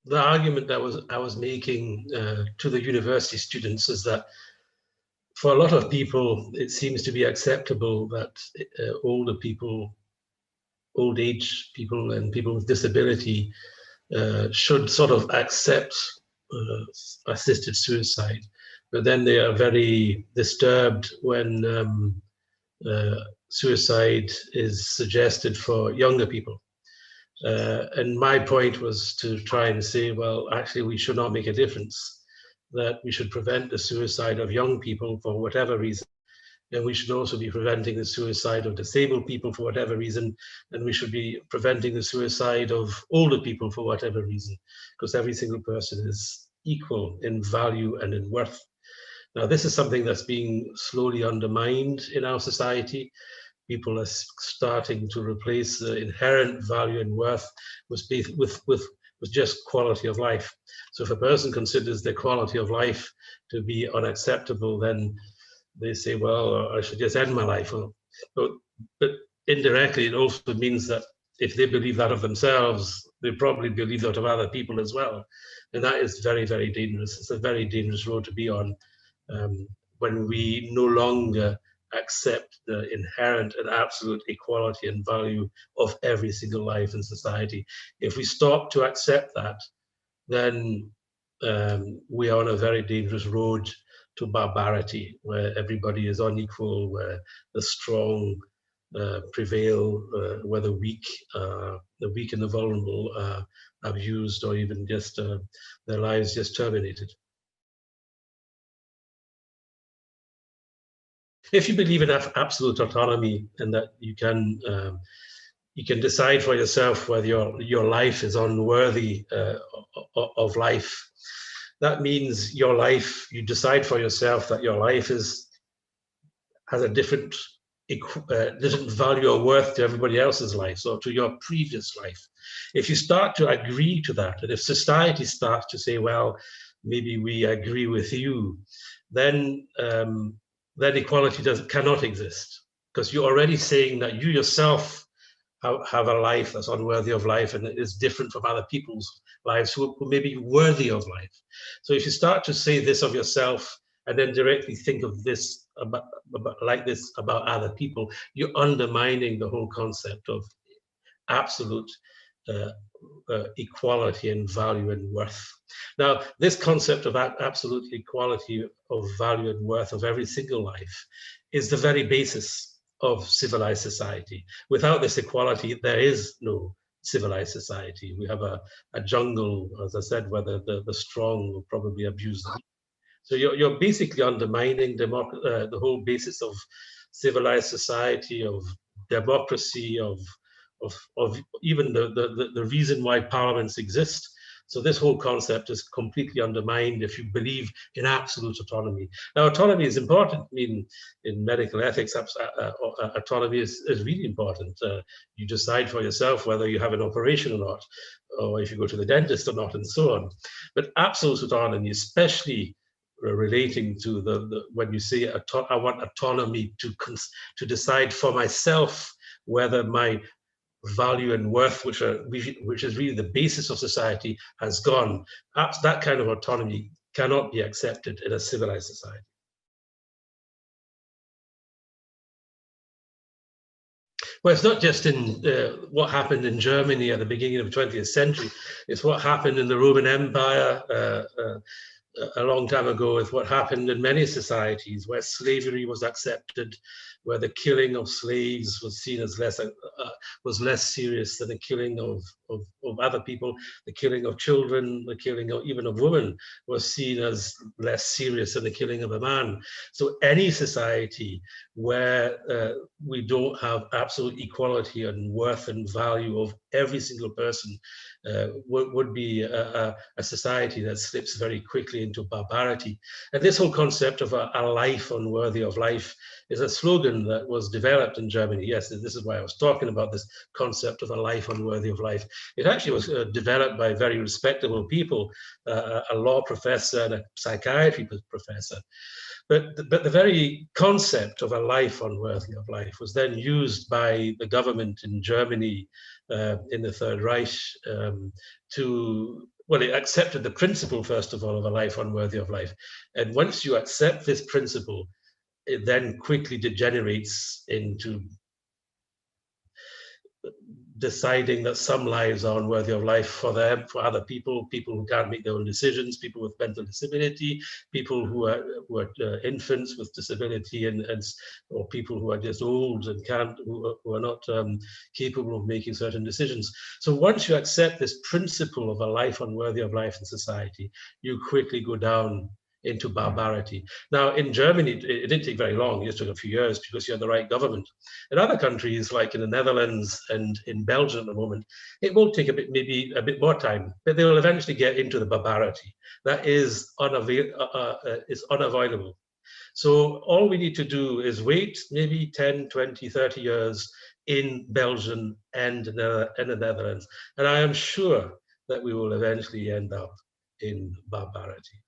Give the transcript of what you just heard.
the argument that I was making to the university students is that for a lot of people, it seems to be acceptable that older people, old age people, and people with disability should sort of accept assisted suicide, but then they are very disturbed when suicide is suggested for younger people. And my point was to try and say, well, actually, we should not make a difference, that we should prevent the suicide of young people for whatever reason. And we should also be preventing the suicide of disabled people for whatever reason. And we should be preventing the suicide of older people for whatever reason, because every single person is equal in value and in worth. Now, this is something that's being slowly undermined in our society. People are starting to replace the inherent value and worth with just quality of life. So if a person considers their quality of life to be unacceptable, then they say, well, I should just end my life. But indirectly, it also means that if they believe that of themselves, they probably believe that of other people as well. And that is very, very dangerous. It's a very dangerous road to be on when we no longer accept the inherent and absolute equality and value of every single life in society. If we stop to accept that, then we are on a very dangerous road to barbarity, where everybody is unequal, where the strong prevail, where the weak and the vulnerable are abused, or even just their lives just terminated. If you believe in absolute autonomy and that you can decide for yourself whether your life is unworthy of life, that means your life, you decide for yourself that your life has a different value or worth to everybody else's life, or to your previous life. If you start to agree to that, and if society starts to say, well, maybe we agree with you, then equality cannot exist, because you're already saying that you yourself have a life that's unworthy of life and is different from other people's lives who may be worthy of life. So if you start to say this of yourself and then directly think of this about other people, you're undermining the whole concept of absolute equality and value and worth. Now, this concept of absolute equality of value and worth of every single life is the very basis of civilized society. Without this equality, there is no civilized society. We have a jungle, as I said, where the strong will probably abuse the weak. So you're basically undermining the whole basis of civilized society, of democracy, of even the reason why parliaments exist. So this whole concept is completely undermined if you believe in absolute autonomy. Now, autonomy is important. I mean, in medical ethics, autonomy is really important. You decide for yourself whether you have an operation or not, or if you go to the dentist or not, and so on. But absolute autonomy, especially relating to when you say I want autonomy to decide for myself whether my value and worth, which is really the basis of society, has gone. That kind of autonomy cannot be accepted in a civilized society. Well, it's not just in what happened in Germany at the beginning of the 20th century. It's what happened in the Roman Empire a long time ago. It's what happened in many societies where slavery was accepted, where the killing of slaves was seen as less serious than the killing of other people. The killing of children, the killing even of women was seen as less serious than the killing of a man. So any society where we don't have absolute equality and worth and value of every single person would be a society that slips very quickly into barbarity. And this whole concept of a life unworthy of life is a slogan that was developed in Germany. Yes, this is why I was talking about this concept of a life unworthy of life. It actually was developed by very respectable people, a law professor and a psychiatry professor. But the very concept of a life unworthy of life was then used by the government in Germany in the Third Reich to well, it accepted the principle, first of all, of a life unworthy of life. And once you accept this principle, it then quickly degenerates into deciding that some lives are unworthy of life for them, for other people, people who can't make their own decisions, people with mental disability, people who are infants with disability, and or people who are just old and can't, who are not capable of making certain decisions. So once you accept this principle of a life unworthy of life in society, you quickly go down into barbarity. Now, in Germany, it didn't take very long. It just took a few years because you had the right government. In other countries, like in the Netherlands and in Belgium at the moment, it will take maybe a bit more time, but they will eventually get into the barbarity. That is unavoidable. So all we need to do is wait maybe 10, 20, 30 years in Belgium and the Netherlands. And I am sure that we will eventually end up in barbarity.